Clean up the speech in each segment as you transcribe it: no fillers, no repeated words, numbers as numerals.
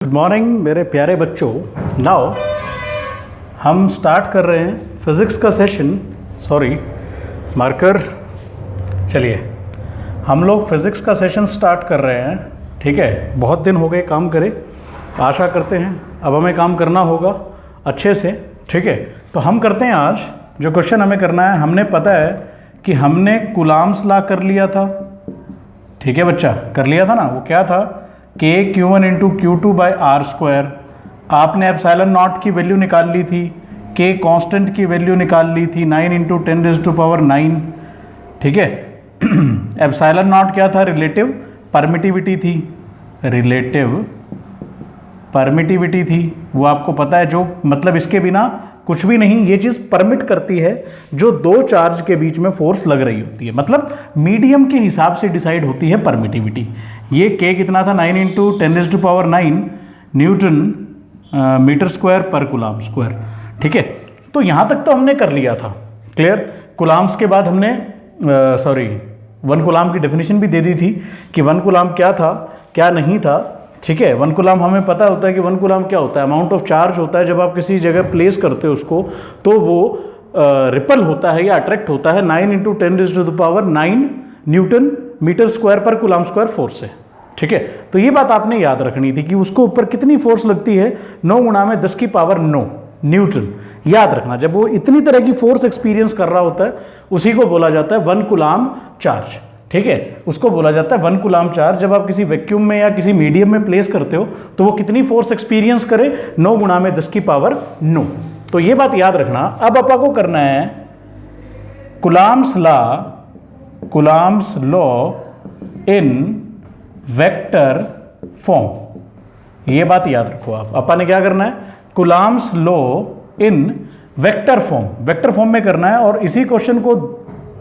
Good morning मेरे प्यारे बच्चों। नाउ हम स्टार्ट कर रहे हैं फिज़िक्स का सेशन। Sorry marker. चलिए हम लोग फिज़िक्स का सेशन स्टार्ट कर रहे हैं। ठीक है, बहुत दिन हो गए काम करे, आशा करते हैं अब हमें काम करना होगा अच्छे से। ठीक है, तो हम करते हैं आज जो क्वेश्चन हमें करना है। हमने पता है कि हमने कूलॉम्स लॉ कर लिया था। ठीक है बच्चा, कर लिया था ना। वो क्या था, के Q1 into Q2 by R square. आपने एप्सिलॉन नॉट की वैल्यू निकाल ली थी, के कांस्टेंट की वैल्यू निकाल ली थी 9 इंटू 10⁻⁹। ठीक है, एप्सिलॉन नॉट क्या था, रिलेटिव परमिटिविटी थी। रिलेटिव परमिटिविटी थी, वो आपको पता है, जो मतलब इसके बिना कुछ भी नहीं। ये चीज़ परमिट करती है जो दो चार्ज के बीच में फोर्स लग रही होती है, मतलब मीडियम के हिसाब से डिसाइड होती है परमिटिविटी। ये के कितना था, 9 इंटू 10⁹ न्यूटन मीटर स्क्वायर पर कूलॉम स्क्वायर। ठीक है, तो यहाँ तक तो हमने कर लिया था क्लियर। कूलॉम्स के बाद हमने वन कूलॉम की डेफिनेशन भी दे दी थी कि वन कूलॉम क्या था क्या नहीं था। ठीक है, वन कूलॉम हमें पता होता है कि वन कूलॉम क्या होता है, अमाउंट ऑफ चार्ज होता है। जब आप किसी जगह प्लेस करते हो उसको तो वो रिपल होता है या अट्रैक्ट होता है 9 इंटू 10⁹ न्यूटन मीटर स्क्वायर पर कूलॉम स्क्वायर फोर्स से। ठीक है, तो ये बात आपने याद रखनी थी कि उसको ऊपर कितनी फोर्स लगती है, 9 गुणा में 10⁹ न्यूटन। याद रखना, जब वो इतनी तरह की फोर्स एक्सपीरियंस कर रहा होता है उसी को बोला जाता है वन कूलॉम चार्ज। ठीक है, उसको बोला जाता है वन कूलॉम चार्ज। जब आप किसी वैक्यूम में या किसी मीडियम में प्लेस करते हो तो वो कितनी फोर्स एक्सपीरियंस करे, 9 गुणा में 10⁹ तो ये बात याद रखना। अब अपा को करना है Coulomb's law in vector form. ये बात याद रखो आप। अपा ने क्या करना है, Coulomb's law in vector form, vector form में करना है। और इसी क्वेश्चन को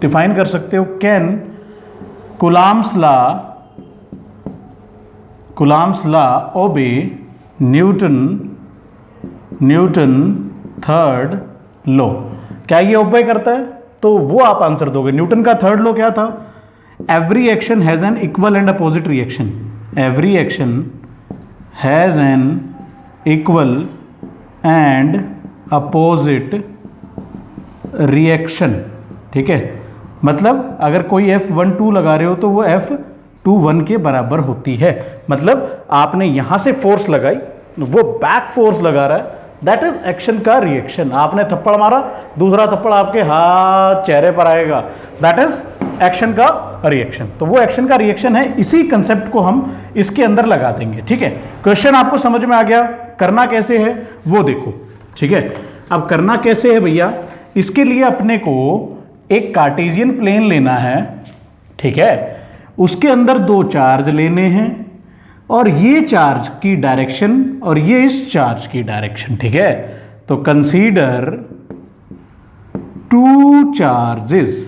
डिफाइन कर सकते हो, कैन कूलॉम्स लॉ ओबे न्यूटन थर्ड लॉ। क्या ये ओबे करता है, तो वो आप आंसर दोगे। न्यूटन का थर्ड लॉ क्या था, every action has an equal and opposite reaction. Every action has an equal and opposite reaction. ठीक है, मतलब अगर कोई F12 लगा रहे हो तो वो F21 के बराबर होती है। मतलब आपने यहां से फोर्स लगाई, वो बैक फोर्स लगा रहा है, दैट इज एक्शन का रिएक्शन। आपने थप्पड़ मारा, दूसरा थप्पड़ आपके हाथ चेहरे पर आएगा, दैट इज एक्शन का रिएक्शन। तो वो एक्शन का रिएक्शन है। इसी कंसेप्ट को हम इसके अंदर लगा देंगे। ठीक है, क्वेश्चन आपको समझ में आ गया। करना कैसे है वो देखो। ठीक है, अब करना कैसे है भैया, इसके लिए अपने को एक कार्टेशियन प्लेन लेना है। ठीक है, उसके अंदर दो चार्ज लेने हैं और ये चार्ज की डायरेक्शन और ये इस चार्ज की डायरेक्शन। ठीक है, तो consider two charges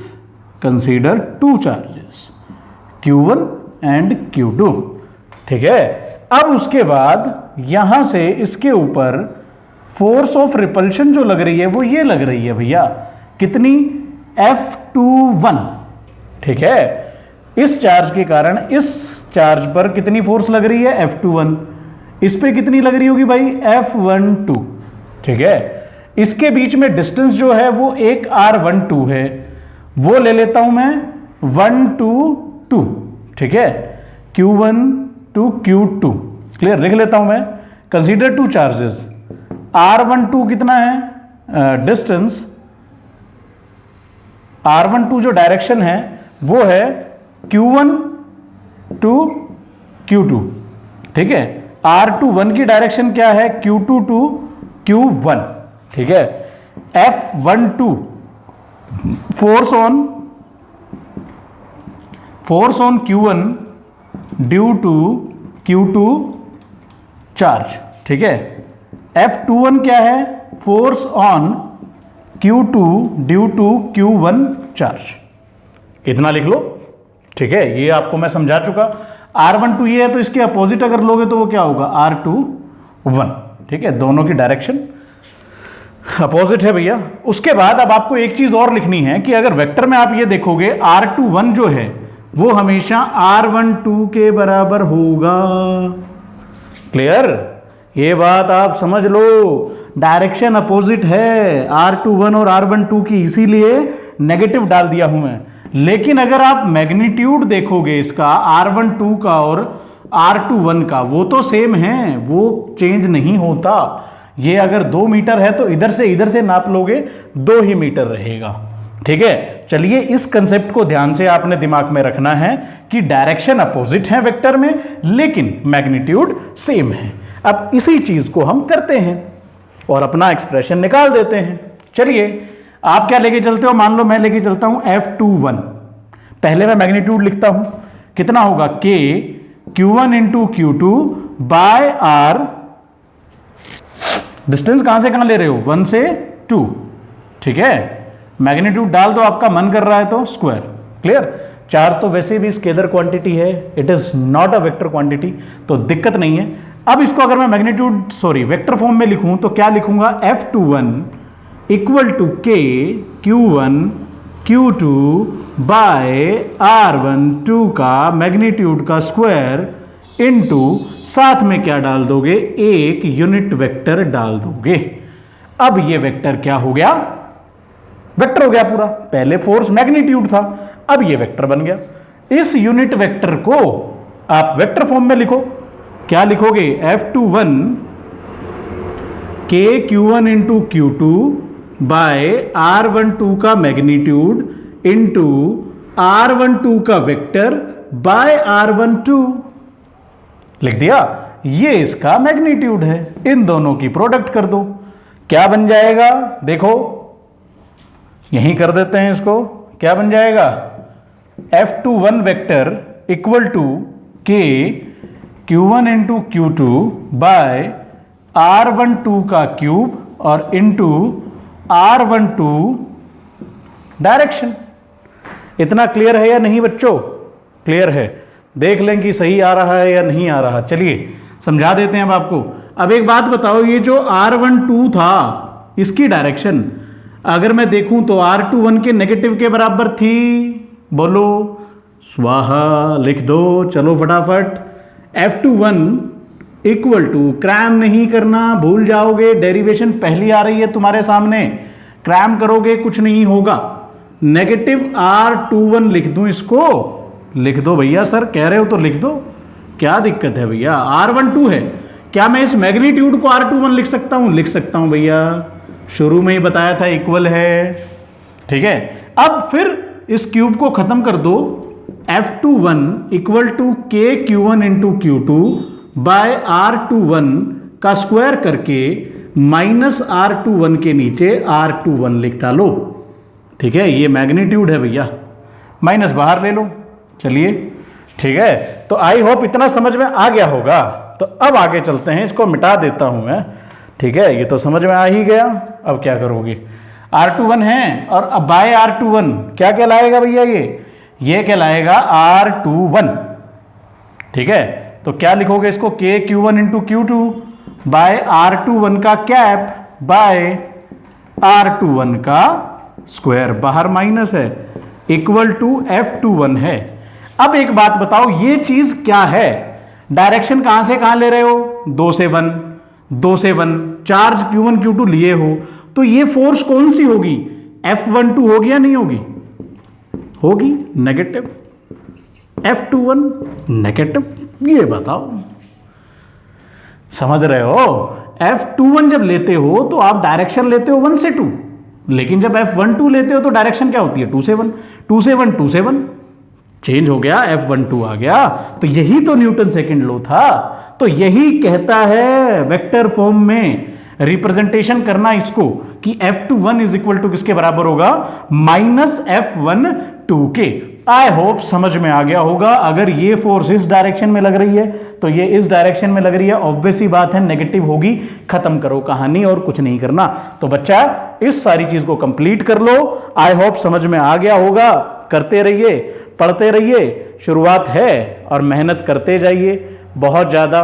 Q1 and Q2। ठीक है, अब उसके बाद यहां से इसके ऊपर फोर्स ऑफ रिपल्शन जो लग रही है वो ये लग रही है भैया, कितनी, F21। ठीक है, इस चार्ज के कारण इस चार्ज पर कितनी फोर्स लग रही है, F21। इस पे कितनी लग रही होगी भाई, F12। ठीक है, इसके बीच में डिस्टेंस जो है वो एक R12 है, वो ले लेता हूं मैं 1 to 2। ठीक है, Q1 to Q2 क्लियर, लिख लेता हूं मैं। कंसीडर टू चार्जेस, R12 कितना है, डिस्टेंस R12 जो डायरेक्शन है वो है Q1 to Q2। ठीक है, R21 की डायरेक्शन क्या है, Q2 to Q1। ठीक है, F12 force on Q1 due to Q2 charge. ठीक है, F21 क्या है, force on Q2 due to Q1 charge. इतना लिख लो। ठीक है, ये आपको मैं समझा चुका। R12 ये है तो इसके अपोजिट अगर लोगे तो वो क्या होगा, R21। ठीक है, दोनों की डायरेक्शन अपोजिट है भैया। उसके बाद अब आपको एक चीज और लिखनी है कि अगर वेक्टर में आप ये देखोगे R21 जो है वो हमेशा R12 के बराबर होगा। क्लियर? ये बात आप समझ लो, डायरेक्शन अपोजिट है R21 और R12 की, इसीलिए नेगेटिव डाल दिया हूं मैं। लेकिन अगर आप मैग्नीट्यूड देखोगे इसका R12 का और R21 का, वो तो सेम है, वो चेंज नहीं होता। ये अगर 2 मीटर है तो इधर से नाप लोगे 2 ही मीटर रहेगा। ठीक है, चलिए इस कंसेप्ट को ध्यान से आपने दिमाग में रखना है कि डायरेक्शन अपोजिट है वेक्टर में, लेकिन मैग्नीट्यूड सेम है। अब इसी चीज को हम करते हैं और अपना एक्सप्रेशन निकाल देते हैं। चलिए आप क्या लेके चलते हो, मान लो मैं लेके चलता हूं F21। पहले मैं मैग्नीट्यूड लिखता हूं, कितना होगा K Q1 into Q2 by R। Distance कहां से कहां ले रहे हो, 1 से 2। ठीक है, मैग्नीट्यूड डाल दो, आपका मन कर रहा है तो स्क्वायर। क्लियर, 4 तो वैसे भी स्केलर क्वांटिटी है, it is not a vector quantity, तो दिक्कत नहीं है। अब इसको अगर मैं मैग्नीट्यूड वेक्टर फॉर्म में लिखूं तो क्या लिखूंगा, F21 equal to K Q1 Q2 by R12 का मैग्नीट्यूड का स्क्वायर इनटू साथ में क्या डाल दोगे, एक यूनिट वेक्टर डाल दोगे। अब ये वेक्टर क्या हो गया, वेक्टर हो गया पूरा। पहले फोर्स मैग्नीट्यूड था, अब ये वेक्टर बन गया। इस यूनिट वेक्टर को आप वेक्टर फॉर्म में लिखो, क्या लिखोगे, F21 K Q1 into Q2 by R12 का मैग्नीट्यूड इंटू R12 का वेक्टर बाय R12। लिख दिया, ये इसका मैग्नीट्यूड है। इन दोनों की प्रोडक्ट कर दो, क्या बन जाएगा, देखो यहीं कर देते हैं इसको, क्या बन जाएगा, F21 vector equal to K Q1 into Q2 by R12 का क्यूब और इंटू R12 डायरेक्शन। इतना क्लियर है या नहीं बच्चों, क्लियर है, देख लें कि सही आ रहा है या नहीं आ रहा। चलिए समझा देते हैं अब आपको। अब एक बात बताओ, ये जो R12 था इसकी डायरेक्शन अगर मैं देखूं तो R21 के नेगेटिव के बराबर थी, बोलो स्वाहा, लिख दो चलो फटाफट। F21 इक्वल टू, क्रैम नहीं करना, भूल जाओगे, डेरिवेशन पहली आ रही है तुम्हारे सामने, क्रैम करोगे कुछ नहीं होगा। नेगेटिव R21 लिख दूं, इसको लिख दो भैया, सर कह रहे हो तो लिख दो, क्या दिक्कत है भैया। R12 है, क्या मैं इस मैग्नीट्यूड को R21 लिख सकता हूं, लिख सकता हूं भैया, शुरू में ही बताया था इक्वल है। ठीक है, अब फिर इस क्यूब को खत्म कर दो, F21 equal to K Q1 into Q2 by R21 का स्क्वायर करके माइनस R21 के नीचे R21 लिख डालो। ठीक है, ये मैग्नीट्यूड है भैया, माइनस बाहर ले लो। चलिए ठीक है, तो आई होप इतना समझ में आ गया होगा। तो अब आगे चलते हैं, इसको मिटा देता हूं मैं। ठीक है, ये तो समझ में आ ही गया। अब क्या करोगे, R21 है और अब बाय R21 क्या कहलाएगा भैया, ये कहलाएगा R21। ठीक है, तो क्या लिखोगे इसको, K Q1 into Q2 by R21 का कैप बाय R21 का स्क्वायर, बाहर माइनस है, इक्वल टू F21 है। अब एक बात बताओ, ये चीज क्या है, डायरेक्शन कहां से कहां ले रहे हो, 2 से 1, 2 से 1, चार्ज Q1 Q2 लिए हो, तो ये फोर्स कौन सी होगी, F12 होगी या नहीं होगी, होगी नेगेटिव, F21 नेगेटिव। ये बताओ, समझ रहे हो, F21 जब लेते हो तो आप डायरेक्शन लेते हो 1 से 2, लेकिन जब F12 लेते हो तो डायरेक्शन क्या होती है, 2 से 1, 2 से 1, 2 से 1, चेंज हो गया, F12 आ गया। तो यही तो न्यूटन सेकंड लॉ था। तो यही कहता है वेक्टर फॉर्म में रिप्रेजेंटेशन करना इसको, कि F21 इज इक्वल टू किसके बराबर होगा, माइनस F12 के। आई होप समझ में आ गया होगा। अगर ये फोर्स इस डायरेक्शन में लग रही है तो ये इस डायरेक्शन में लग रही है, ऑब्वियस ही बात है नेगेटिव होगी, खत्म करो कहानी और कुछ नहीं करना। तो बच्चा इस सारी चीज को कंप्लीट कर लो। आई होप समझ में आ गया होगा। करते रहिए, पढ़ते रहिए, शुरुआत है और मेहनत करते जाइए बहुत ज्यादा।